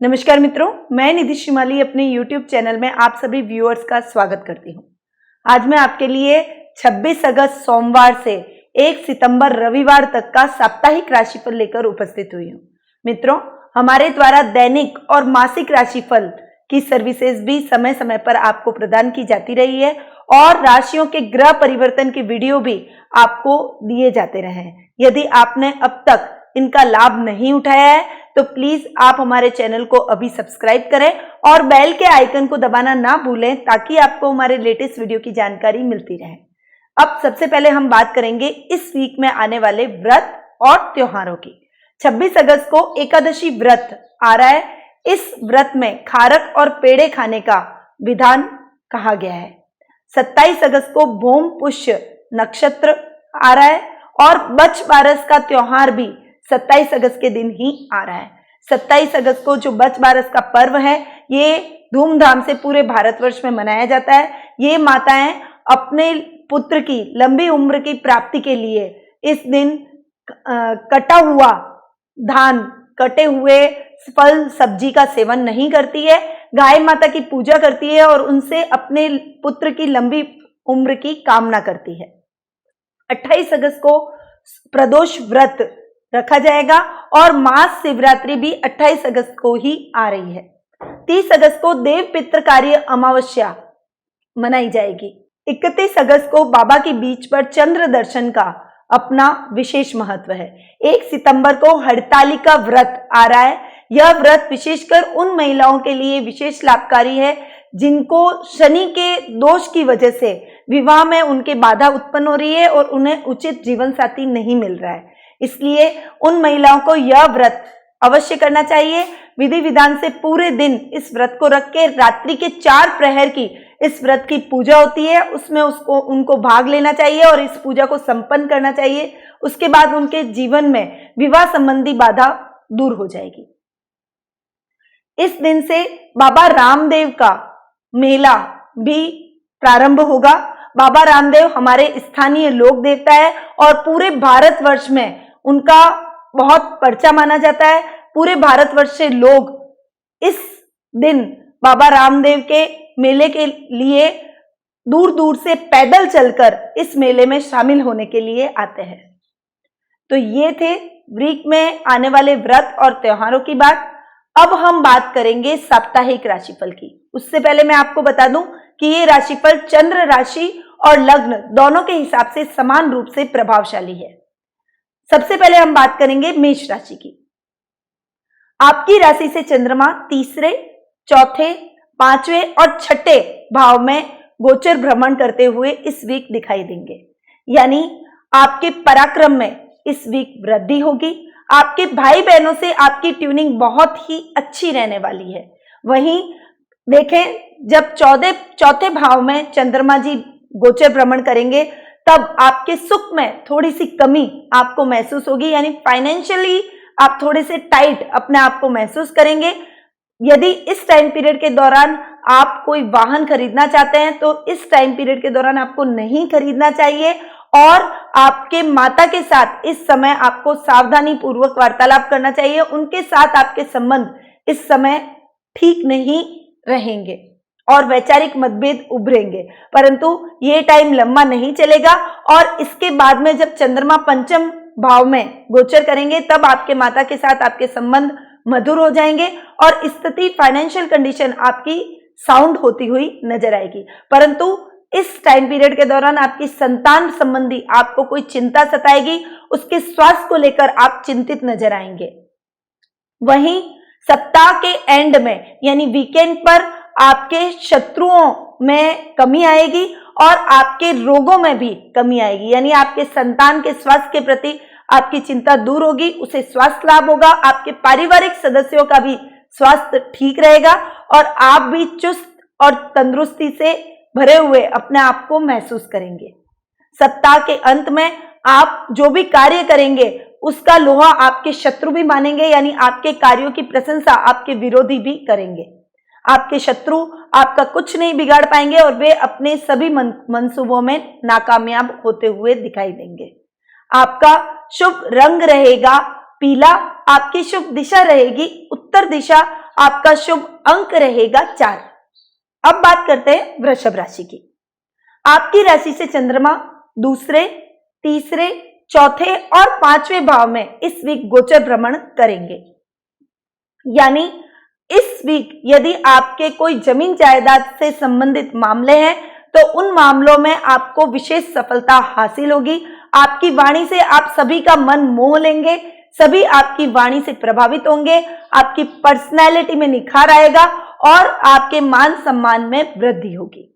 नमस्कार मित्रों, मैं निधि शिमाली अपने YouTube चैनल में आप सभी व्यूअर्स का स्वागत करती हूं। आज मैं आपके लिए 26 अगस्त सोमवार से 1 सितंबर रविवार तक का साप्ताहिक राशिफल लेकर उपस्थित हुई हूं। मित्रों, हमारे द्वारा दैनिक और मासिक राशिफल की सर्विसेज भी समय समय पर आपको प्रदान की जाती रही है और राशियों के ग्रह परिवर्तन की वीडियो भी आपको दिए जाते रहे हैं। यदि आपने अब तक इनका लाभ नहीं उठाया है तो प्लीज आप हमारे चैनल को अभी सब्सक्राइब करें और बेल के आइकन को दबाना ना भूलें ताकि आपको हमारे लेटेस्ट वीडियो की जानकारी मिलती रहे। अब सबसे पहले हम बात करेंगे इस वीक में आने वाले व्रत और त्योहारों की। 26 अगस्त को एकादशी व्रत आ रहा है। इस व्रत में खारक और पेड़े खाने का विधान कहा गया है। 27 अगस्त को भोम पुष्य नक्षत्र आ रहा है और बच बारस का त्योहार भी 27 अगस्त के दिन ही आ रहा है। 27 अगस्त को जो बच बारस का पर्व है ये धूमधाम से पूरे भारतवर्ष में मनाया जाता है। ये माताएं अपने पुत्र की लंबी उम्र की प्राप्ति के लिए इस दिन कटा हुआ धान, कटे हुए फल सब्जी का सेवन नहीं करती है, गाय माता की पूजा करती है और उनसे अपने पुत्र की लंबी उम्र की कामना करती है। 28 अगस्त को प्रदोष व्रत रखा जाएगा और मास शिवरात्रि भी 28 अगस्त को ही आ रही है। 30 अगस्त को देव पितृ कार्य अमावस्या मनाई जाएगी। 31 अगस्त को बाबा की बीच पर चंद्र दर्शन का अपना विशेष महत्व है। 1 सितंबर को हड़तालिका व्रत आ रहा है। यह व्रत विशेषकर उन महिलाओं के लिए विशेष लाभकारी है जिनको शनि के दोष की वजह से विवाह में उनके बाधा उत्पन्न हो रही है और उन्हें उचित जीवन साथी नहीं मिल रहा है। इसलिए उन महिलाओं को यह व्रत अवश्य करना चाहिए। विधि विधान से पूरे दिन इस व्रत को रख के रात्रि के 4 प्रहर की इस व्रत की पूजा होती है, उसमें उनको भाग लेना चाहिए और इस पूजा को संपन्न करना चाहिए। उसके बाद उनके जीवन में विवाह संबंधी बाधा दूर हो जाएगी। इस दिन से बाबा रामदेव का मेला भी प्रारंभ होगा। बाबा रामदेव हमारे स्थानीय लोक देवता है और पूरे भारतवर्ष में उनका बहुत पर्चा माना जाता है। पूरे भारतवर्ष से लोग इस दिन बाबा रामदेव के मेले के लिए दूर दूर से पैदल चलकर इस मेले में शामिल होने के लिए आते हैं। तो ये थे वीक में आने वाले व्रत और त्योहारों की बात। अब हम बात करेंगे साप्ताहिक राशिफल की। उससे पहले मैं आपको बता दूं कि ये राशिफल चंद्र राशि और लग्न दोनों के हिसाब से समान रूप से प्रभावशाली है। सबसे पहले हम बात करेंगे मेष राशि की। आपकी राशि से चंद्रमा तीसरे, चौथे, 5वें और 6ठे भाव में गोचर भ्रमण करते हुए इस वीक दिखाई देंगे। यानी आपके पराक्रम में इस वीक वृद्धि होगी। आपके भाई बहनों से आपकी ट्यूनिंग बहुत ही अच्छी रहने वाली है। वहीं देखें, जब चौथे भाव में चंद्रमा जी गोचर भ्रमण करेंगे तब आपके सुख में थोड़ी सी कमी आपको महसूस होगी। यानी फाइनेंशियली आप थोड़े से टाइट अपने आप को महसूस करेंगे। यदि इस टाइम पीरियड के दौरान आप कोई वाहन खरीदना चाहते हैं तो इस टाइम पीरियड के दौरान आपको नहीं खरीदना चाहिए और आपके माता के साथ इस समय आपको सावधानी पूर्वक वार्तालाप करना चाहिए। उनके साथ आपके संबंध इस समय ठीक नहीं रहेंगे और वैचारिक मतभेद उभरेंगे, परंतु ये टाइम लंबा नहीं चलेगा और इसके बाद में जब चंद्रमा पंचम भाव में गोचर करेंगे तब आपके माता के साथ आपके संबंध मधुर हो जाएंगे और स्थिति, फाइनेंशियल कंडीशन आपकी साउंड होती हुई नजर आएगी। परंतु इस टाइम पीरियड के दौरान आपकी संतान संबंधी आपको कोई चिंता सताएगी, उसके स्वास्थ्य को लेकर आप चिंतित नजर आएंगे। वहीं सप्ताह के एंड में यानी वीकेंड पर आपके शत्रुओं में कमी आएगी और आपके रोगों में भी कमी आएगी। यानी आपके संतान के स्वास्थ्य के प्रति आपकी चिंता दूर होगी, उसे स्वास्थ्य लाभ होगा। आपके पारिवारिक सदस्यों का भी स्वास्थ्य ठीक रहेगा और आप भी चुस्त और तंदुरुस्ती से भरे हुए अपने आप को महसूस करेंगे। सप्ताह के अंत में आप जो भी कार्य करेंगे उसका लोहा आपके शत्रु भी मानेंगे। यानी आपके कार्यों की प्रशंसा आपके विरोधी भी करेंगे। आपके शत्रु आपका कुछ नहीं बिगाड़ पाएंगे और वे अपने सभी मंसूबों में नाकामयाब होते हुए दिखाई देंगे। आपका शुभ रंग रहेगा पीला, आपकी शुभ दिशा रहेगी उत्तर दिशा, आपका शुभ अंक रहेगा 4। अब बात करते हैं वृषभ राशि की। आपकी राशि से चंद्रमा दूसरे, तीसरे, चौथे और 5वें भाव में इस वीक गोचर भ्रमण करेंगे। यानी इस वीक यदि आपके कोई जमीन जायदाद से संबंधित मामले हैं तो उन मामलों में आपको विशेष सफलता हासिल होगी। आपकी वाणी से आप सभी का मन मोह लेंगे, सभी आपकी वाणी से प्रभावित होंगे, आपकी पर्सनैलिटी में निखार आएगा और आपके मान सम्मान में वृद्धि होगी।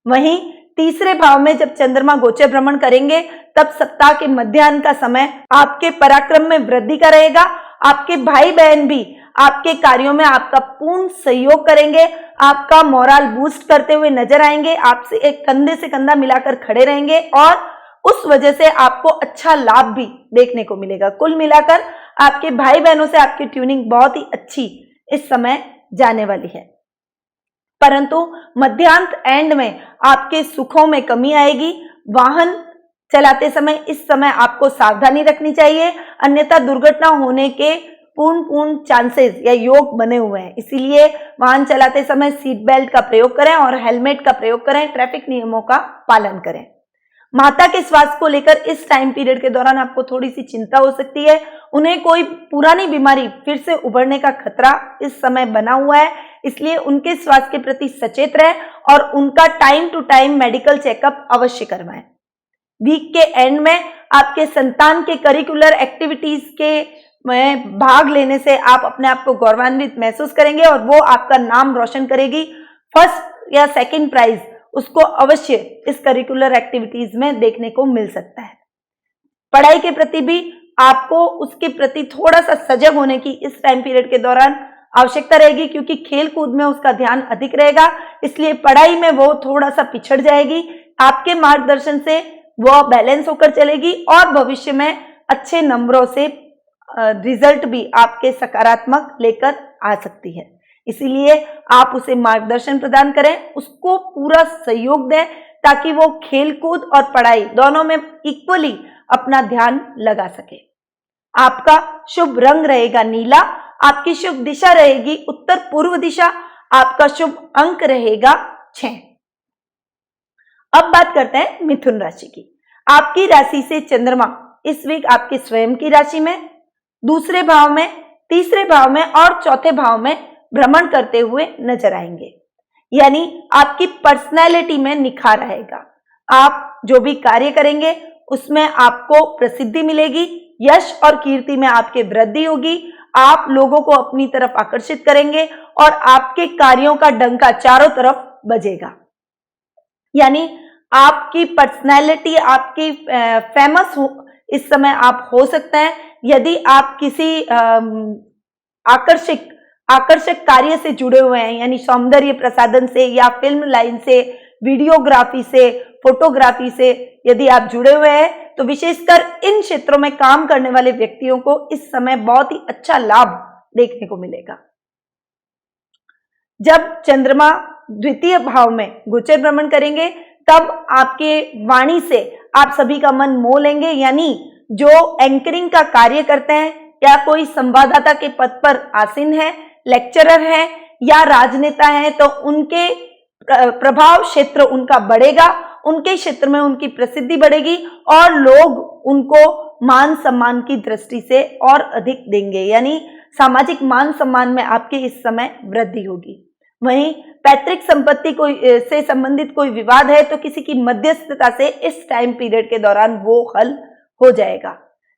वहीं तीसरे भाव में जब चंद्रमा गोचर भ्रमण करेंगे तब सप्ताह के मध्याह्न का समय आपके पराक्रम में वृद्धि का रहेगा। आपके भाई बहन भी आपके कार्यों में आपका पूर्ण सहयोग करेंगे, आपका मोरल बूस्ट करते हुए नजर आएंगे, आपसे एक कंधे से कंधा मिलाकर खड़े रहेंगे और उस वजह से आपको अच्छा लाभ भी देखने को मिलेगा। कुल मिलाकर आपके भाई बहनों से आपकी ट्यूनिंग बहुत ही अच्छी इस समय जाने वाली है। परंतु मध्यांत एंड में आपके सुखों में कमी आएगी। वाहन चलाते समय इस समय आपको सावधानी रखनी चाहिए, अन्यथा दुर्घटना होने के पूर्ण चांसेस या योग बने हुए हैं। इसीलिए वाहन चलाते समय सीट बेल्ट का प्रयोग करें और हेलमेट का प्रयोग करें, ट्रैफिक नियमों का पालन करें। माता के स्वास्थ्य को लेकर इस टाइम पीरियड के दौरान आपको थोड़ी सी चिंता हो सकती है। उन्हें कोई पुरानी बीमारी फिर से उभरने का खतरा इस समय बना हुआ है, इसलिए उनके स्वास्थ्य के प्रति सचेत रहें और उनका time to time medical checkup अवश्य करवाएं। वीक के एंड में आपके संतान के करिकुलर एक्टिविटीज के में भाग लेने से आप अपने आप को गौरवान्वित महसूस करेंगे और वो आपका नाम रोशन करेगी। फर्स्ट या सेकंड प्राइज उसको अवश्य इस करिकुलर एक्टिविटीज में देखने को मिल सकता है। पढ़ाई के प्रति भी आपको उसके प्रति थोड़ा सा सजग होने की इस टाइम पीरियड के दौरान आवश्यकता रहेगी, क्योंकि खेल कूद में उसका ध्यान अधिक रहेगा, इसलिए पढ़ाई में वो थोड़ा सा पिछड़ जाएगी। आपके मार्गदर्शन से वो बैलेंस होकर चलेगी और भविष्य में अच्छे नंबरों से रिजल्ट भी आपके सकारात्मक लेकर आ सकती है। इसीलिए आप उसे मार्गदर्शन प्रदान करें, उसको पूरा सहयोग दें ताकि वो खेलकूद और पढ़ाई दोनों में इक्वली अपना ध्यान लगा सके। आपका शुभ रंग रहेगा नीला, आपकी शुभ दिशा रहेगी उत्तर पूर्व दिशा, आपका शुभ अंक रहेगा 6। अब बात करते हैं मिथुन राशि की। आपकी राशि से चंद्रमा इस वीक आपकी स्वयं की राशि में दूसरे भाव में, तीसरे भाव में और चौथे भाव में भ्रमण करते हुए नजर आएंगे। यानी आपकी पर्सनैलिटी में निखार आएगा। आप जो भी कार्य करेंगे उसमें आपको प्रसिद्धि मिलेगी, यश और कीर्ति में आपके वृद्धि होगी। आप लोगों को अपनी तरफ आकर्षित करेंगे और आपके कार्यों का डंका चारों तरफ बजेगा। यानी आपकी पर्सनैलिटी, आपकी फेमस इस समय आप हो सकते हैं। यदि आप किसी आकर्षक कार्य से जुड़े हुए हैं, यानी सौंदर्य प्रसाधन से या फिल्म लाइन से, वीडियोग्राफी से, फोटोग्राफी से यदि आप जुड़े हुए हैं तो विशेषकर इन क्षेत्रों में काम करने वाले व्यक्तियों को इस समय बहुत ही अच्छा लाभ देखने को मिलेगा। जब चंद्रमा द्वितीय भाव में गोचर भ्रमण करेंगे तब आपके वाणी से आप सभी का मन मोह लेंगे। यानी जो एंकरिंग का कार्य करते हैं या कोई संवाददाता के पद पर आसीन है, लेक्चरर है या राजनेता है, तो उनके प्रभाव क्षेत्र उनका बढ़ेगा, उनके क्षेत्र में उनकी प्रसिद्धि बढ़ेगी और लोग उनको मान सम्मान की दृष्टि से और अधिक देंगे। यानी सामाजिक मान सम्मान में आपके इस समय वृद्धि होगी। वहीं पैतृक संपत्ति से संबंधित कोई विवाद है तो किसी की मध्यस्थता से इस टाइम पीरियड के दौरान वो हल हो जाएगा।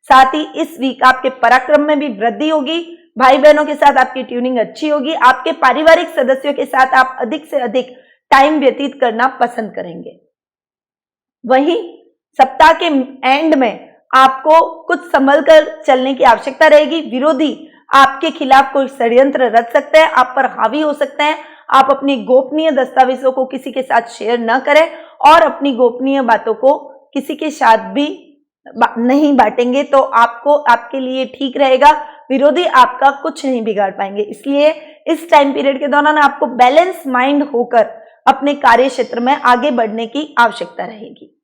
साथ ही इस वीक आपके पराक्रम में भी वृद्धि होगी, भाई बहनों के साथ आपकी ट्यूनिंग अच्छी होगी, आपके पारिवारिक सदस्यों के साथ आप अधिक से अधिक टाइम व्यतीत करना पसंद करेंगे। वहीं सप्ताह के एंड में आपको कुछ संभल कर चलने की आवश्यकता रहेगी। विरोधी आपके खिलाफ कोई षड्यंत्र रच सकते हैं, आप पर हावी हो सकते हैं। आप अपनी गोपनीय दस्तावेजों को किसी के साथ शेयर न करें और अपनी गोपनीय बातों को किसी के साथ भी नहीं बांटेंगे तो आपके लिए ठीक रहेगा। विरोधी आपका कुछ नहीं बिगाड़ पाएंगे। इसलिए इस टाइम पीरियड के दौरान आपको बैलेंस माइंड होकर अपने कार्य क्षेत्र में आगे बढ़ने की आवश्यकता रहेगी।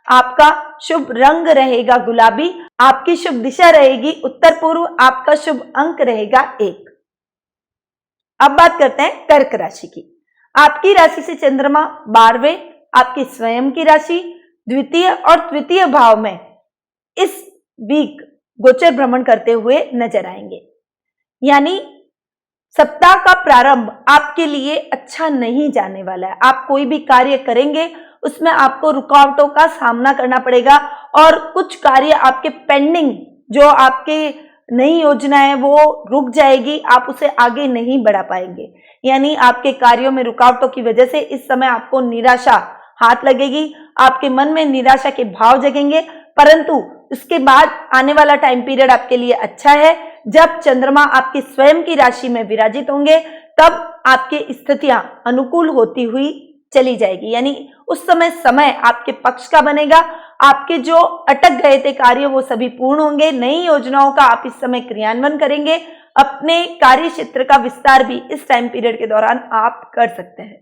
आपका शुभ रंग रहेगा गुलाबी, आपकी शुभ दिशा रहेगी उत्तर पूर्व, आपका शुभ अंक रहेगा 1। अब बात करते हैं कर्क राशि की। आपकी राशि से चंद्रमा 12वें आपकी स्वयं की राशि द्वितीय और तृतीय भाव में इस वीक गोचर भ्रमण करते हुए नजर आएंगे। यानी सप्ताह का प्रारंभ आपके लिए अच्छा नहीं जाने वाला है। आप कोई भी कार्य करेंगे उसमें आपको रुकावटों का सामना करना पड़ेगा और कुछ कार्य आपके पेंडिंग, जो आपके नई योजना है वो रुक जाएगी, आप उसे आगे नहीं बढ़ा पाएंगे। यानी आपके कार्यों में रुकावटों की वजह से इस समय आपको निराशा हाथ लगेगी, आपके मन में निराशा के भाव जगेंगे। परंतु उसके बाद आने वाला टाइम पीरियड आपके लिए अच्छा है। जब चंद्रमा आपकी स्वयं की राशि में विराजित होंगे तब आपकी स्थितियां अनुकूल होती हुई चली जाएगी। यानी उस समय आपके पक्ष का बनेगा। आपके जो अटक गए थे कार्य वो सभी पूर्ण होंगे। नई योजनाओं का आप इस समय क्रियान्वयन करेंगे। अपने कार्य क्षेत्र का विस्तार भी इस टाइम पीरियड के दौरान आप कर सकते हैं।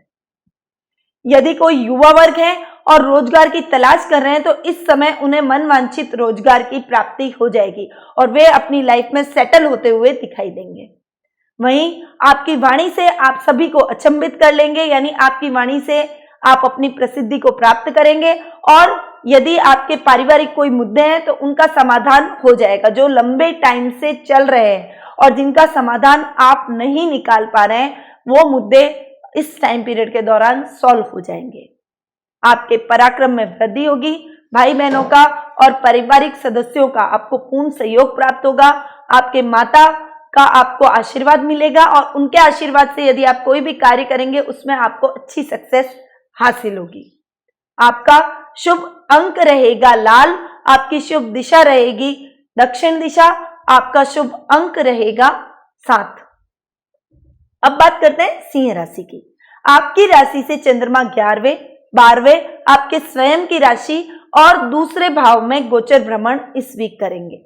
यदि कोई युवा वर्ग है और रोजगार की तलाश कर रहे हैं तो इस समय उन्हें मनवांछित रोजगार की प्राप्ति हो जाएगी और वे अपनी लाइफ में सेटल होते हुए दिखाई देंगे। वहीं आपकी वाणी से आप सभी को अचंभित कर लेंगे। यानी आपकी वाणी से आप अपनी प्रसिद्धि को प्राप्त करेंगे और यदि आपके पारिवारिक कोई मुद्दे हैं तो उनका समाधान हो जाएगा। जो लंबे टाइम से चल रहे हैं और जिनका समाधान आप नहीं निकाल पा रहे हैं वो मुद्दे इस टाइम पीरियड के दौरान सॉल्व हो जाएंगे। आपके पराक्रम में वृद्धि होगी। भाई बहनों का और पारिवारिक सदस्यों का आपको पूर्ण सहयोग प्राप्त होगा। आपके माता का आपको आशीर्वाद मिलेगा और उनके आशीर्वाद से यदि आप कोई भी कार्य करेंगे उसमें आपको अच्छी सक्सेस हासिल होगी। आपका शुभ अंक रहेगा लाल। आपकी शुभ दिशा रहेगी दक्षिण दिशा। आपका शुभ अंक रहेगा 7। अब बात करते हैं सिंह राशि की। आपकी राशि से चंद्रमा 11वें 12वें आपके स्वयं की राशि और दूसरे भाव में गोचर भ्रमण इस वीक करेंगे।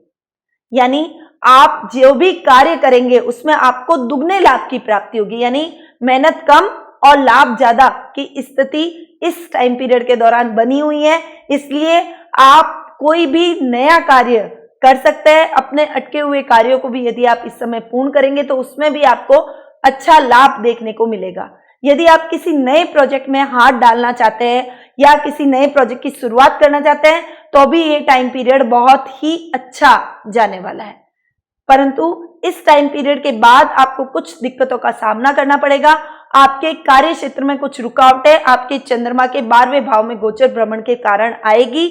यानी आप जो भी कार्य करेंगे उसमें आपको दुगने लाभ की प्राप्ति होगी। यानी मेहनत कम और लाभ ज्यादा की स्थिति इस टाइम पीरियड के दौरान बनी हुई है। इसलिए आप कोई भी नया कार्य कर सकते हैं। अपने अटके हुए कार्यों को भी यदि आप इस समय पूर्ण करेंगे तो उसमें भी आपको अच्छा लाभ देखने को मिलेगा। यदि आप किसी नए प्रोजेक्ट में हाथ डालना चाहते हैं या किसी नए प्रोजेक्ट की शुरुआत करना चाहते हैं तो भी ये टाइम पीरियड बहुत ही अच्छा जाने वाला है। परंतु इस टाइम पीरियड के बाद आपको कुछ दिक्कतों का सामना करना पड़ेगा। आपके कार्य क्षेत्र में कुछ रुकावटें आपके चंद्रमा के 12वें भाव में गोचर भ्रमण के कारण आएगी।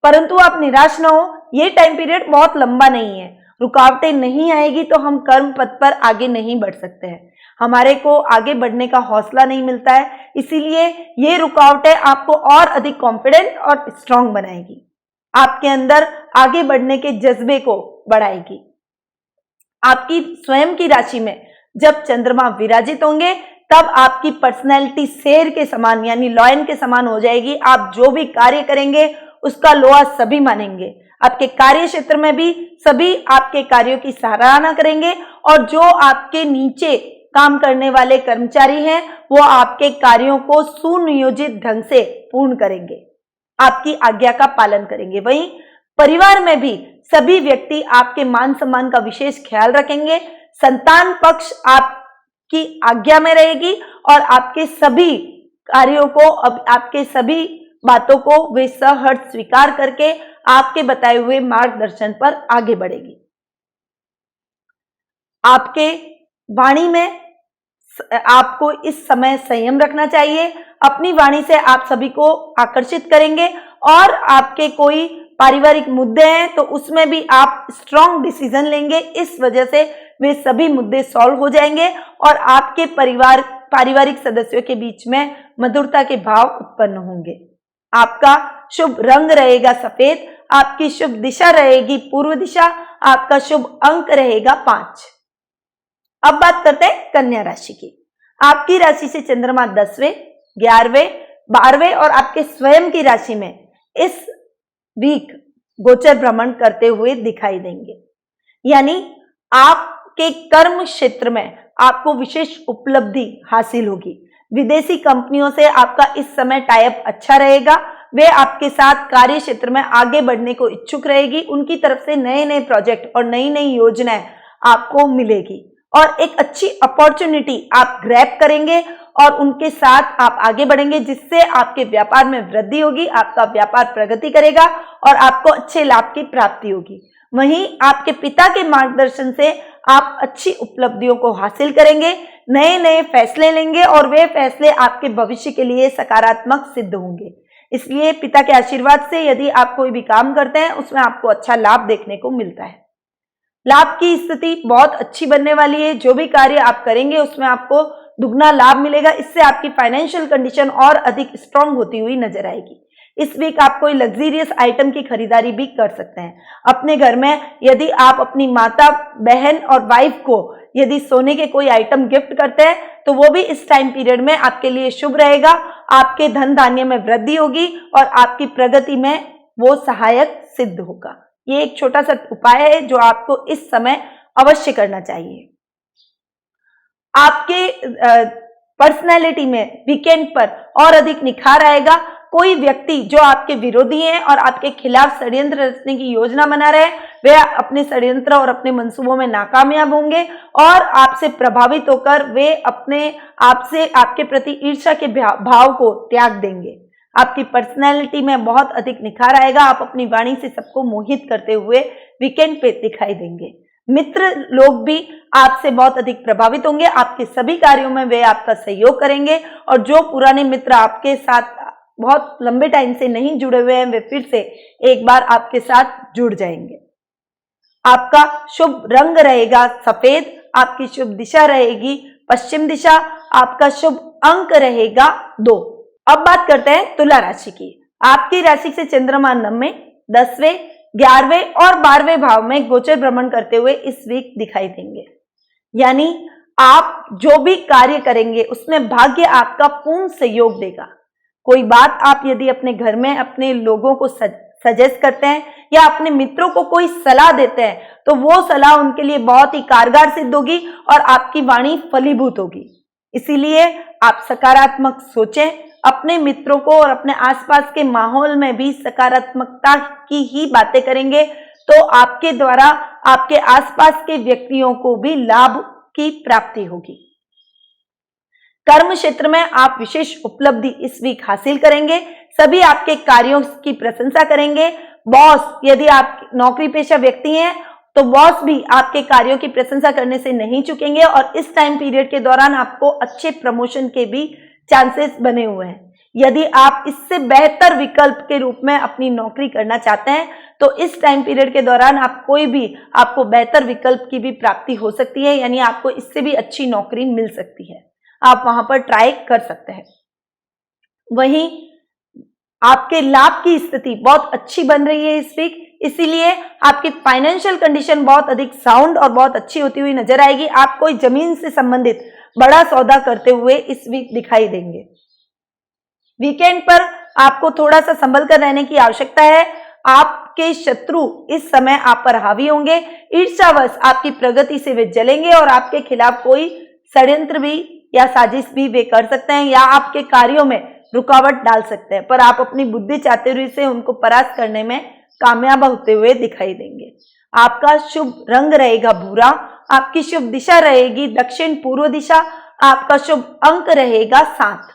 परंतु आप निराश न हो, ये टाइम पीरियड बहुत लंबा नहीं है। रुकावटें नहीं आएगी तो हम कर्म पथ पर आगे नहीं बढ़ सकते हैं। हमारे को आगे बढ़ने का हौसला नहीं मिलता है। इसीलिए ये रुकावटें आपको और अधिक कॉन्फिडेंट और स्ट्रांग बनाएगी। आपके अंदर आगे बढ़ने के जज्बे को बढ़ाएगी। आपकी स्वयं की राशि में जब चंद्रमा विराजित होंगे तब आपकी पर्सनैलिटी शेर के समान यानी लॉयन के समान हो जाएगी। आप जो भी कार्य करेंगे उसका लोहा सभी मानेंगे। आपके कार्य क्षेत्र में भी सभी आपके कार्यों की सराहना करेंगे और जो आपके नीचे काम करने वाले कर्मचारी हैं वो आपके कार्यों को सुनियोजित ढंग से पूर्ण करेंगे, आपकी आज्ञा का पालन करेंगे। वहीं परिवार में भी सभी व्यक्ति आपके मान सम्मान का विशेष ख्याल रखेंगे। संतान पक्ष आपकी आज्ञा में रहेगी और आपके सभी कार्यों को आपके सभी बातों को वे सहर्ष स्वीकार करके आपके बताए हुए मार्गदर्शन पर आगे बढ़ेगी। आपके वाणी में आपको इस समय संयम रखना चाहिए। अपनी वाणी से आप सभी को आकर्षित करेंगे और आपके कोई पारिवारिक मुद्दे हैं तो उसमें भी आप स्ट्रांग डिसीजन लेंगे। इस वजह से वे सभी मुद्दे सॉल्व हो जाएंगे और आपके पारिवारिक सदस्यों के बीच में मधुरता के भाव उत्पन्न होंगे। आपका शुभ रंग रहेगा सफेद। आपकी शुभ दिशा रहेगी पूर्व दिशा। आपका शुभ अंक रहेगा 5। अब बात करते हैं कन्या राशि की। आपकी राशि से चंद्रमा 10वें 11वें 12वें और आपके स्वयं की राशि में इस वीक गोचर भ्रमण करते हुए दिखाई देंगे। यानी आपके कर्म क्षेत्र में आपको विशेष उपलब्धि हासिल होगी। विदेशी कंपनियों से आपका इस समय टाई अप अच्छा रहेगा। वे आपके साथ कार्य क्षेत्र में आगे बढ़ने को इच्छुक रहेगी। उनकी तरफ से नए नए प्रोजेक्ट और नई नई योजनाएं आपको मिलेगी और एक अच्छी अपॉर्चुनिटी आप ग्रैब करेंगे और उनके साथ आप आगे बढ़ेंगे, जिससे आपके व्यापार में वृद्धि होगी, आपका व्यापार प्रगति करेगा और आपको अच्छे लाभ की प्राप्ति होगी। वहीं आपके पिता के मार्गदर्शन से आप अच्छी उपलब्धियों को हासिल करेंगे, नए नए फैसले लेंगे और वे फैसले आपके भविष्य के लिए सकारात्मक सिद्ध होंगे। इसलिए पिता के आशीर्वाद से यदि आप कोई भी काम करते हैं उसमें आपको अच्छा लाभ देखने को मिलता है। लाभ की स्थिति बहुत अच्छी बनने वाली है। जो भी कार्य आप करेंगे उसमें आपको दुगना लाभ मिलेगा। इससे आपकी फाइनेंशियल कंडीशन और अधिक स्ट्रांग होती हुई नजर आएगी। इस वीक आप कोई लग्जरियस आइटम की खरीदारी भी कर सकते हैं। अपने घर में यदि आप अपनी माता, बहन और वाइफ को यदि सोने के कोई आइटम गिफ्ट करते हैं तो वो भी इस टाइम पीरियड में आपके लिए शुभ रहेगा। आपके धन धान्य में वृद्धि होगी और आपकी प्रगति में वो सहायक सिद्ध होगा। ये एक छोटा सा उपाय है जो आपको इस समय अवश्य करना चाहिए। आपके पर्सनैलिटी में वीकेंड पर और अधिक निखार आएगा। कोई व्यक्ति जो आपके विरोधी हैं और आपके खिलाफ षड्यंत्र रचने की योजना बना रहे हैं, वे अपने षड्यंत्र और अपने मंसूबों में नाकामयाब होंगे और आपसे प्रभावित होकर वे अपने आपसे आपके प्रति ईर्ष्या के भाव को त्याग देंगे। आपकी पर्सनैलिटी में बहुत अधिक निखार आएगा। आप अपनी वाणी से सबको मोहित करते हुए वीकेंड पे दिखाई देंगे। मित्र लोग भी आपसे बहुत अधिक प्रभावित होंगे। आपके सभी कार्यों में वे आपका सहयोग करेंगे और जो पुराने मित्र आपके साथ बहुत लंबे टाइम से नहीं जुड़े हुए हैं वे फिर से एक बार आपके साथ जुड़ जाएंगे। आपका शुभ रंग रहेगा सफेद। आपकी शुभ दिशा रहेगी पश्चिम दिशा। आपका शुभ अंक रहेगा 2। अब बात करते हैं तुला राशि की। आपकी राशि से चंद्रमा 9वें, 10वें, 11वें और 12वें भाव में गोचर भ्रमण करते हुए इस वीक दिखाई देंगे। यानी आप जो भी कार्य करेंगे उसमें भाग्य आपका पूर्ण सहयोग देगा। कोई बात आप यदि अपने घर में अपने लोगों को सजेस्ट करते हैं या अपने मित्रों को कोई सलाह देते हैं तो वो सलाह उनके लिए बहुत ही कारगर सिद्ध होगी और आपकी वाणी फलीभूत होगी। इसीलिए आप सकारात्मक सोचें। अपने मित्रों को और अपने आसपास के माहौल में भी सकारात्मकता की ही बातें करेंगे तो आपके द्वारा आपके आसपास के व्यक्तियों को भी लाभ की प्राप्ति होगी। कर्म क्षेत्र में आप विशेष उपलब्धि इस वीक हासिल करेंगे। सभी आपके कार्यों की प्रशंसा करेंगे। बॉस, यदि आप नौकरी पेशा व्यक्ति हैं तो बॉस भी आपके कार्यों की प्रशंसा करने से नहीं चूकेंगे और इस टाइम पीरियड के दौरान आपको अच्छे प्रमोशन के भी चांसेस बने हुए हैं। यदि आप इससे बेहतर विकल्प के रूप में अपनी नौकरी करना चाहते हैं तो इस टाइम पीरियड के दौरान आपको बेहतर विकल्प की भी प्राप्ति हो सकती है। यानी आपको इससे भी अच्छी नौकरी मिल सकती है। आप वहां पर ट्राई कर सकते हैं। वहीं आपके लाभ की स्थिति बहुत अच्छी बन रही है इस वीक। इसीलिए आपकी फाइनेंशियल कंडीशन बहुत अधिक साउंड और बहुत अच्छी होती हुई नजर आएगी। आप कोई जमीन से संबंधित बड़ा सौदा करते हुए इस वीक दिखाई देंगे। वीकेंड पर आपको थोड़ा सा संभल कर रहने की आवश्यकता है। आपके शत्रु इस समय आप पर हावी होंगे। ईर्ष्यावश आपकी प्रगति से वे जलेंगे और आपके खिलाफ कोई षड्यंत्र भी या साजिश भी वे कर सकते हैं या आपके कार्यों में रुकावट डाल सकते हैं, पर आप अपनी बुद्धि चातुर्य से उनको परास्त करने में कामयाब होते हुए दिखाई देंगे। आपका शुभ रंग रहेगा भूरा। आपकी शुभ दिशा रहेगी दक्षिण पूर्व दिशा। आपका शुभ अंक रहेगा 7।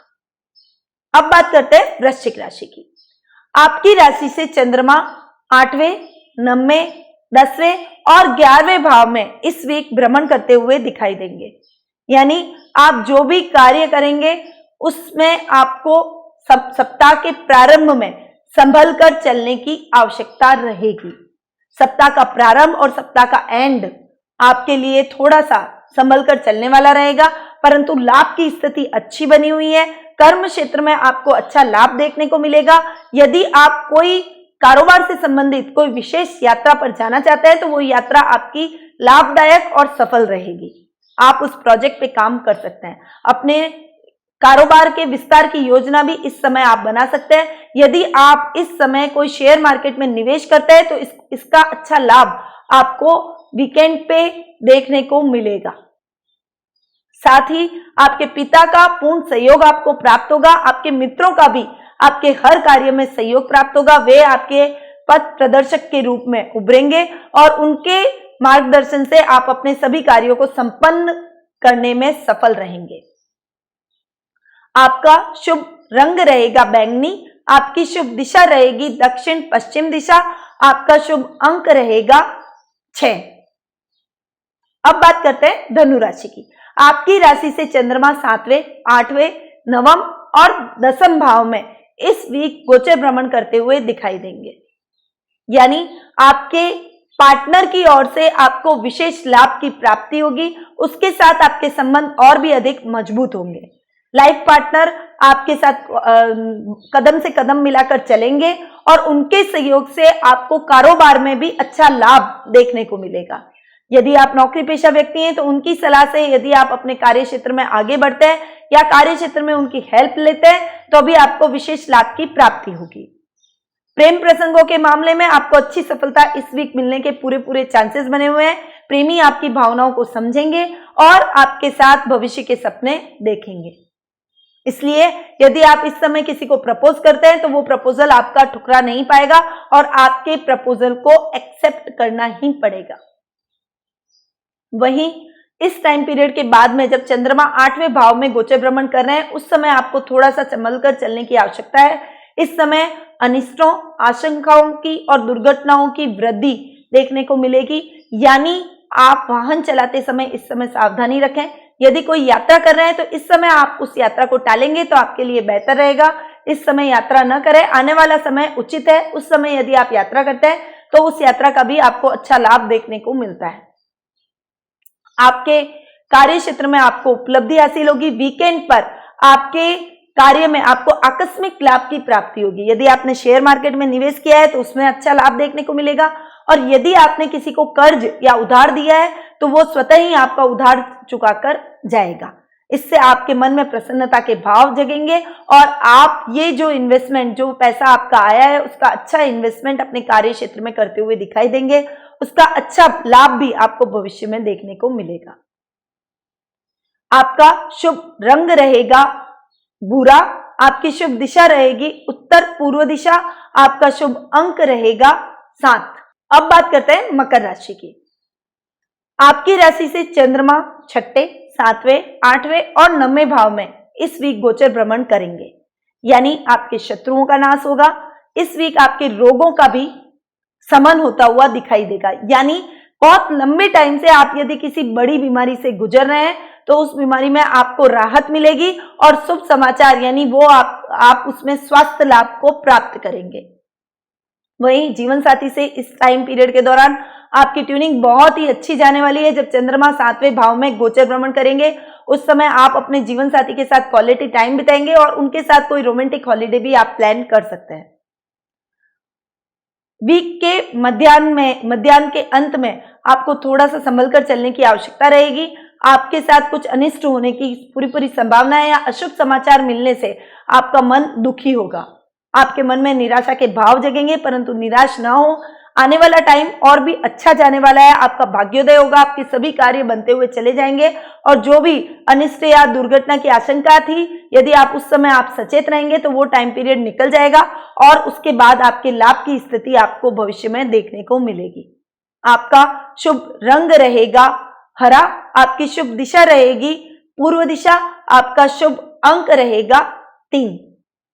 अब बात करते हैं वृश्चिक राशि की। आपकी राशि से चंद्रमा 8वें, 9वें, 10वें और 11वें भाव में इस वीक भ्रमण करते हुए दिखाई देंगे। यानी आप जो भी कार्य करेंगे उसमें आपको सप्ताह के प्रारंभ में संभल कर चलने की आवश्यकता रहेगी। सप्ताह का प्रारंभ और सप्ताह का एंड आपके लिए थोड़ा सा संभल कर चलने वाला रहेगा, परंतु लाभ की स्थिति अच्छी बनी हुई है। कर्म क्षेत्र में आपको अच्छा लाभ देखने को मिलेगा। यदि आप कोई कारोबार से संबंधित कोई विशेष यात्रा पर जाना चाहते हैं तो वो यात्रा आपकी लाभदायक और सफल रहेगी। आप उस प्रोजेक्ट पे काम कर सकते हैं। अपने कारोबार के विस्तार की योजना भी इस समय आप बना सकते हैं। यदि आप इस समय कोई शेयर मार्केट में निवेश करते हैं तो इसका अच्छा लाभ आपको वीकेंड पे देखने को मिलेगा। साथ ही आपके पिता का पूर्ण सहयोग आपको प्राप्त होगा। आपके मित्रों का भी आपके हर कार्य में सहयोग प्राप्त होगा। वे आपके पथ प्रदर्शक के रूप में उभरेंगे और उनके मार्गदर्शन से आप अपने सभी कार्यों को संपन्न करने में सफल रहेंगे। आपका शुभ रंग रहेगा बैंगनी, आपकी शुभ दिशा रहेगी दक्षिण पश्चिम दिशा, आपका शुभ अंक रहेगा 6। अब बात करते हैं धनु राशि की। आपकी राशि से चंद्रमा 7वें, 8वें, 9वें और 10वें भाव में इस वीक गोचर भ्रमण करते हुए दिखाई देंगे। यानी आपके पार्टनर की ओर से आपको विशेष लाभ की प्राप्ति होगी, उसके साथ आपके संबंध और भी अधिक मजबूत होंगे। लाइफ पार्टनर आपके साथ कदम से कदम मिलाकर चलेंगे और उनके सहयोग से आपको कारोबार में भी अच्छा लाभ देखने को मिलेगा। यदि आप नौकरी पेशा व्यक्ति हैं तो उनकी सलाह से यदि आप अपने कार्य क्षेत्र में आगे बढ़ते हैं या कार्य क्षेत्र में उनकी हेल्प लेते हैं तो भी आपको विशेष लाभ की प्राप्ति होगी। प्रेम प्रसंगों के मामले में आपको अच्छी सफलता इस वीक मिलने के पूरे चांसेस बने हुए हैं। प्रेमी आपकी भावनाओं को समझेंगे और आपके साथ भविष्य के सपने देखेंगे। इसलिए यदि आप इस समय किसी को प्रपोज करते हैं तो वो प्रपोजल आपका ठुकरा नहीं पाएगा और आपके प्रपोजल को एक्सेप्ट करना ही पड़ेगा। वहीं इस टाइम पीरियड के बाद में जब चंद्रमा 8वें भाव में गोचर भ्रमण कर रहे हैं उस समय आपको थोड़ा सा संभल कर चलने की आवश्यकता है। इस समय अनिष्टों, आशंकाओं की और दुर्घटनाओं की वृद्धि देखने को मिलेगी। यानी आप वाहन चलाते समय इस समय सावधानी रखें। यदि कोई यात्रा कर रहे हैं तो इस समय आप उस यात्रा को टालेंगे तो आपके लिए बेहतर रहेगा। इस समय यात्रा न करें, आने वाला समय उचित है। उस समय यदि आप यात्रा करते हैं तो उस यात्रा का भी आपको अच्छा लाभ देखने को मिलता है। आपके कार्य क्षेत्र में आपको उपलब्धि हासिल होगी। वीकेंड पर आपके कार्य में आपको आकस्मिक लाभ की प्राप्ति होगी। यदि आपने शेयर मार्केट में निवेश किया है तो उसमें अच्छा लाभ देखने को मिलेगा और यदि आपने किसी को कर्ज या उधार दिया है तो वो स्वतः ही आपका उधार चुकाकर जाएगा। इससे आपके मन में प्रसन्नता के भाव जगेंगे और आप ये जो इन्वेस्टमेंट, जो पैसा आपका आया है उसका अच्छा इन्वेस्टमेंट अपने कार्य क्षेत्र में करते हुए दिखाई देंगे। उसका अच्छा लाभ भी आपको भविष्य में देखने को मिलेगा। आपका शुभ रंग रहेगा भूरा, आपकी शुभ दिशा रहेगी उत्तर पूर्व दिशा, आपका शुभ अंक रहेगा 7। अब बात करते हैं मकर राशि की। आपकी राशि से चंद्रमा 6वें, 7वें, 8वें और 9वें भाव में इस वीक गोचर भ्रमण करेंगे। यानी आपके शत्रुओं का नाश होगा। इस वीक आपके रोगों का भी शमन होता हुआ दिखाई देगा। यानी बहुत लंबे टाइम से आप यदि किसी बड़ी बीमारी से गुजर रहे हैं तो उस बीमारी में आपको राहत मिलेगी और शुभ समाचार यानी वो आप उसमें स्वास्थ्य लाभ को प्राप्त करेंगे। वहीं जीवन साथी से इस टाइम पीरियड के दौरान आपकी ट्यूनिंग बहुत ही अच्छी जाने वाली है। जब चंद्रमा 7वें भाव में गोचर भ्रमण करेंगे उस समय आप अपने जीवन साथी के साथ क्वालिटी टाइम बिताएंगे और उनके साथ कोई रोमांटिक हॉलिडे भी आप प्लान कर सकते हैं। वीक के मध्याह्न के अंत में आपको थोड़ा सा संभल कर चलने की आवश्यकता रहेगी। आपके साथ कुछ अनिष्ट होने की पूरी संभावना है या अशुभ समाचार मिलने से आपका मन दुखी होगा। आपके मन में निराशा के भाव जगेंगे, परंतु निराश ना हो। आने वाला टाइम और भी अच्छा जाने वाला है। आपका भाग्योदय होगा, आपके सभी कार्य बनते हुए चले जाएंगे और जो भी अनिष्ट या दुर्घटना की आशंका थी, यदि आप उस समय आप सचेत रहेंगे तो वो टाइम पीरियड निकल जाएगा और उसके बाद आपके लाभ की स्थिति आपको भविष्य में देखने को मिलेगी। आपका शुभ रंग रहेगा हरा, आपकी शुभ दिशा रहेगी पूर्व दिशा, आपका शुभ अंक रहेगा 3।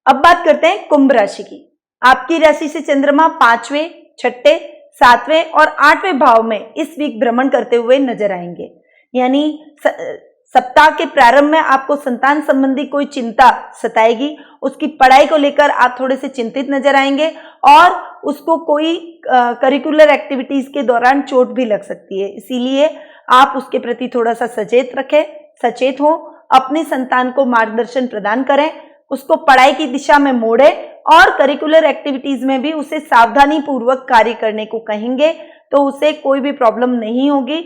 अब बात करते हैं कुंभ राशि की। आपकी राशि से चंद्रमा 5वें, 6वें, 7वें और 8वें भाव में इस वीक भ्रमण करते हुए नजर आएंगे। यानी सप्ताह के प्रारंभ में आपको संतान संबंधी कोई चिंता सताएगी। उसकी पढ़ाई को लेकर आप थोड़े से चिंतित नजर आएंगे और उसको कोई करिकुलर एक्टिविटीज के दौरान चोट भी लग सकती है। इसीलिए आप उसके प्रति थोड़ा सा सचेत हो। अपनी संतान को मार्गदर्शन प्रदान करें, उसको पढ़ाई की दिशा में मोड़े और करिकुलर एक्टिविटीज में भी उसे सावधानी पूर्वक कार्य करने को कहेंगे तो उसे कोई भी प्रॉब्लम नहीं होगी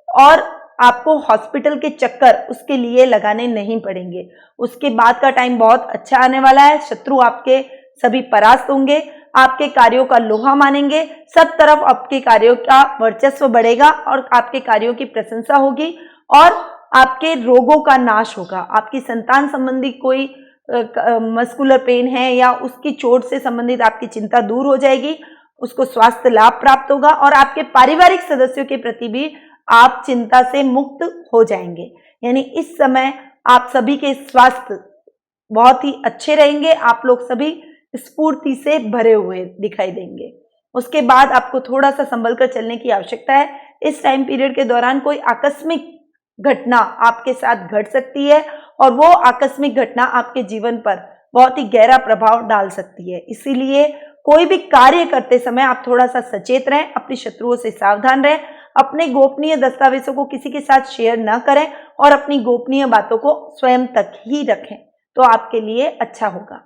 और आपको हॉस्पिटल के चक्कर उसके लिए लगाने नहीं पड़ेंगे। उसके बाद का टाइम बहुत अच्छा आने वाला है। शत्रु आपके सभी परास्त होंगे, आपके कार्यों का लोहा मानेंगे, सब तरफ आपके कार्यों का वर्चस्व बढ़ेगा और आपके कार्यों की प्रशंसा होगी और आपके रोगों का नाश होगा। आपकी संतान संबंधी कोई मस्कुलर पेन है या उसकी चोट से संबंधित आपकी चिंता दूर हो जाएगी। उसको स्वास्थ्य लाभ प्राप्त होगा और आपके पारिवारिक सदस्यों के प्रति भी आप चिंता से मुक्त हो जाएंगे। यानी इस समय आप सभी के स्वास्थ्य बहुत ही अच्छे रहेंगे, आप लोग सभी स्फूर्ति से भरे हुए दिखाई देंगे। उसके बाद आपको थोड़ा सा संभल कर चलने की आवश्यकता है। इस टाइम पीरियड के दौरान कोई आकस्मिक घटना आपके साथ घट सकती है और वो आकस्मिक घटना आपके जीवन पर बहुत ही गहरा प्रभाव डाल सकती है। इसीलिए कोई भी कार्य करते समय आप थोड़ा सा सचेत रहें, अपनी शत्रुओं से सावधान रहें, अपने गोपनीय दस्तावेजों को किसी के साथ शेयर न करें और अपनी गोपनीय बातों को स्वयं तक ही रखें, तो आपके लिए अच्छा होगा।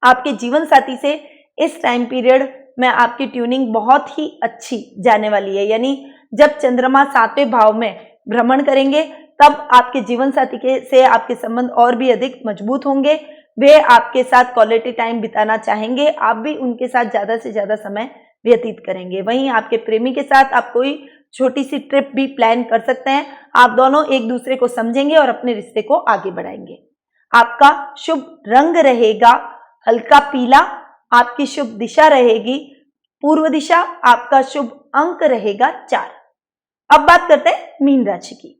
आपके जीवन साथी से इस टाइम पीरियड में आपकी ट्यूनिंग बहुत ही अच्छी जाने वाली है। यानी जब चंद्रमा 7वें भाव में भ्रमण करेंगे तब आपके जीवन साथी से आपके संबंध और भी अधिक मजबूत होंगे। वे आपके साथ क्वालिटी टाइम बिताना चाहेंगे, आप भी उनके साथ ज्यादा से ज्यादा समय व्यतीत करेंगे। वहीं आपके प्रेमी के साथ आप कोई छोटी सी ट्रिप भी प्लान कर सकते हैं। आप दोनों एक दूसरे को समझेंगे और अपने रिश्ते को आगे बढ़ाएंगे। आपका शुभ रंग रहेगा हल्का पीला, आपकी शुभ दिशा रहेगी पूर्व दिशा, आपका शुभ अंक रहेगा 4। अब बात करते हैं मीन राशि की।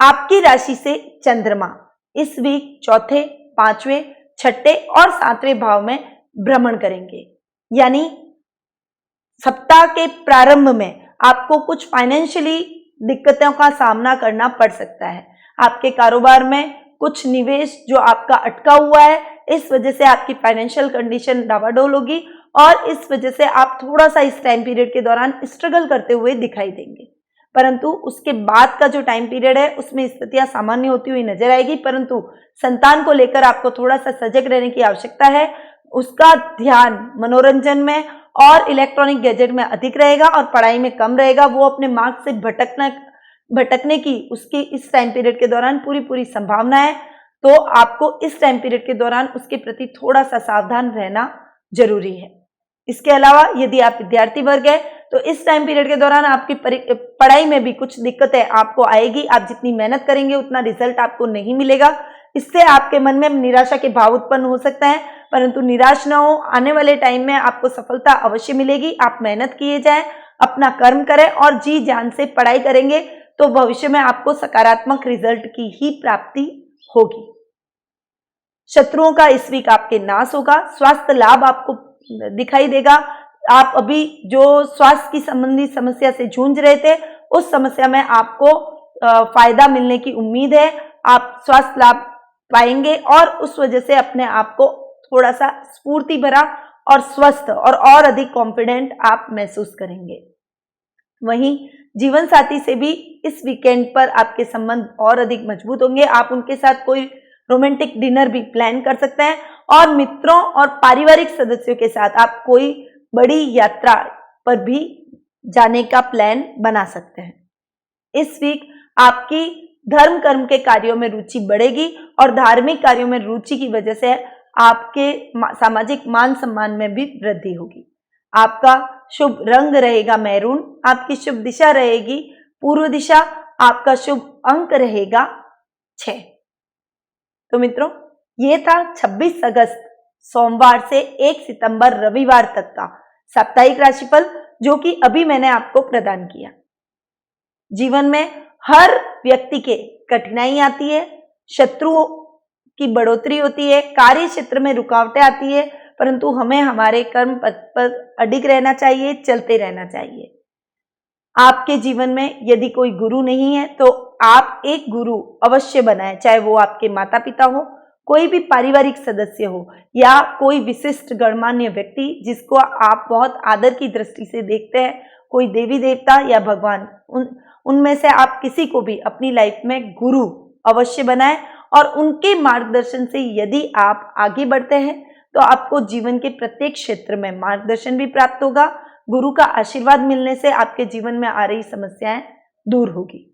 आपकी राशि से चंद्रमा इस वीक चौथे, 5वें, 6ठे और 7वें भाव में भ्रमण करेंगे। यानी सप्ताह के प्रारंभ में आपको कुछ फाइनेंशियली दिक्कतों का सामना करना पड़ सकता है। आपके कारोबार में कुछ निवेश जो आपका अटका हुआ है, इस वजह से आपकी फाइनेंशियल कंडीशन डावाडोल होगी और इस वजह से आप थोड़ा सा इस टाइम पीरियड के दौरान स्ट्रगल करते हुए दिखाई देंगे। परंतु उसके बाद का जो टाइम पीरियड है उसमें स्थितियां सामान्य होती हुई नजर आएगी। परंतु संतान को लेकर आपको थोड़ा सा सजग रहने की आवश्यकता है। उसका ध्यान मनोरंजन में और इलेक्ट्रॉनिक गैजेट में अधिक रहेगा और पढ़ाई में कम रहेगा। वो अपने मार्ग से भटकने की उसकी इस टाइम पीरियड के दौरान पूरी संभावना है। तो आपको इस टाइम पीरियड के दौरान उसके प्रति थोड़ा सा सावधान रहना जरूरी है। इसके अलावा यदि आप विद्यार्थी वर्ग है तो इस टाइम पीरियड के दौरान आपकी पढ़ाई में भी कुछ दिक्कतें आपको आएगी। आप जितनी मेहनत करेंगे उतना रिजल्ट आपको नहीं मिलेगा। इससे आपके मन में निराशा के भाव उत्पन्न हो सकता है, परंतु निराश न हो, आने वाले टाइम में आपको सफलता अवश्य मिलेगी। आप मेहनत किए जाएं, अपना कर्म करें और जी जान से पढ़ाई करेंगे तो भविष्य में आपको सकारात्मक रिजल्ट की ही प्राप्ति होगी। शत्रुओं का इस वीक आपके नाश होगा। स्वास्थ्य लाभ आपको दिखाई देगा। आप अभी जो स्वास्थ्य की संबंधी समस्या से जूझ रहे थे उस समस्या में आपको फायदा मिलने की उम्मीद है। आप स्वास्थ्य लाभ पाएंगे और उस वजह से अपने आप को थोड़ा सा स्फूर्ति भरा और स्वस्थ और अधिक कॉन्फिडेंट आप महसूस करेंगे। वहीं जीवन साथी से भी इस वीकेंड पर आपके संबंध और अधिक मजबूत होंगे। आप उनके साथ कोई रोमांटिक डिनर भी प्लान कर सकते हैं और मित्रों और पारिवारिक सदस्यों के साथ आप कोई बड़ी यात्रा पर भी जाने का प्लान बना सकते हैं। इस वीक आपकी धर्म कर्म के कार्यों में रुचि बढ़ेगी और धार्मिक कार्यों में रुचि की वजह से आपके सामाजिक मान सम्मान में भी वृद्धि होगी। आपका शुभ रंग रहेगा मैरून, आपकी शुभ दिशा रहेगी पूर्व दिशा, आपका शुभ अंक रहेगा 6। तो मित्रों, ये था 26 अगस्त सोमवार से 1 सितंबर रविवार तक का साप्ताहिक राशिफल जो कि अभी मैंने आपको प्रदान किया। जीवन में हर व्यक्ति के कठिनाई आती है, शत्रुओं की बढ़ोतरी होती है, कार्य क्षेत्र में रुकावटें आती है, परंतु हमें हमारे कर्म पथ पर अडिग रहना चाहिए, चलते रहना चाहिए। आपके जीवन में यदि कोई गुरु नहीं है तो आप एक गुरु अवश्य बनाएं, चाहे वो आपके माता पिता हो, कोई भी पारिवारिक सदस्य हो या कोई विशिष्ट गणमान्य व्यक्ति जिसको आप बहुत आदर की दृष्टि से देखते हैं, कोई देवी देवता या भगवान, उनमें से आप किसी को भी अपनी लाइफ में गुरु अवश्य बनाएं और उनके मार्गदर्शन से यदि आप आगे बढ़ते हैं तो आपको जीवन के प्रत्येक क्षेत्र में मार्गदर्शन भी प्राप्त होगा। गुरु का आशीर्वाद मिलने से आपके जीवन में आ रही समस्याएं दूर होगी।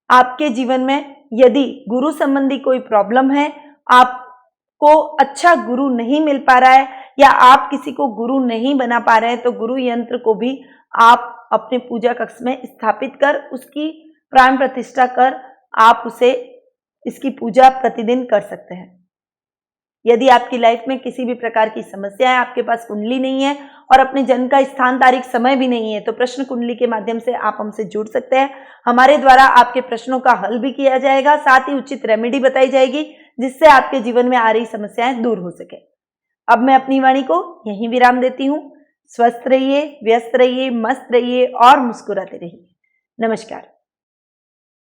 आपके जीवन में यदि गुरु संबंधी कोई प्रॉब्लम है, आपको अच्छा गुरु नहीं मिल पा रहा है या आप किसी को गुरु नहीं बना पा रहे हैं, तो गुरु यंत्र को भी आप अपने पूजा कक्ष में स्थापित कर उसकी प्राण प्रतिष्ठा कर आप उसे इसकी पूजा प्रतिदिन कर सकते हैं। यदि आपकी लाइफ में किसी भी प्रकार की समस्या है, आपके पास कुंडली नहीं है और अपने जन्म का स्थान, तारीख, समय भी नहीं है, तो प्रश्न कुंडली के माध्यम से आप हमसे जुड़ सकते हैं। हमारे द्वारा आपके प्रश्नों का हल भी किया जाएगा, साथ ही उचित रेमेडी बताई जाएगी जिससे आपके जीवन में आ रही समस्याएं दूर हो सके। अब मैं अपनी वाणी को यहीं विराम देती हूँ। स्वस्थ रहिए, व्यस्त रहिए, मस्त रहिए और मुस्कुराते रहिए। नमस्कार।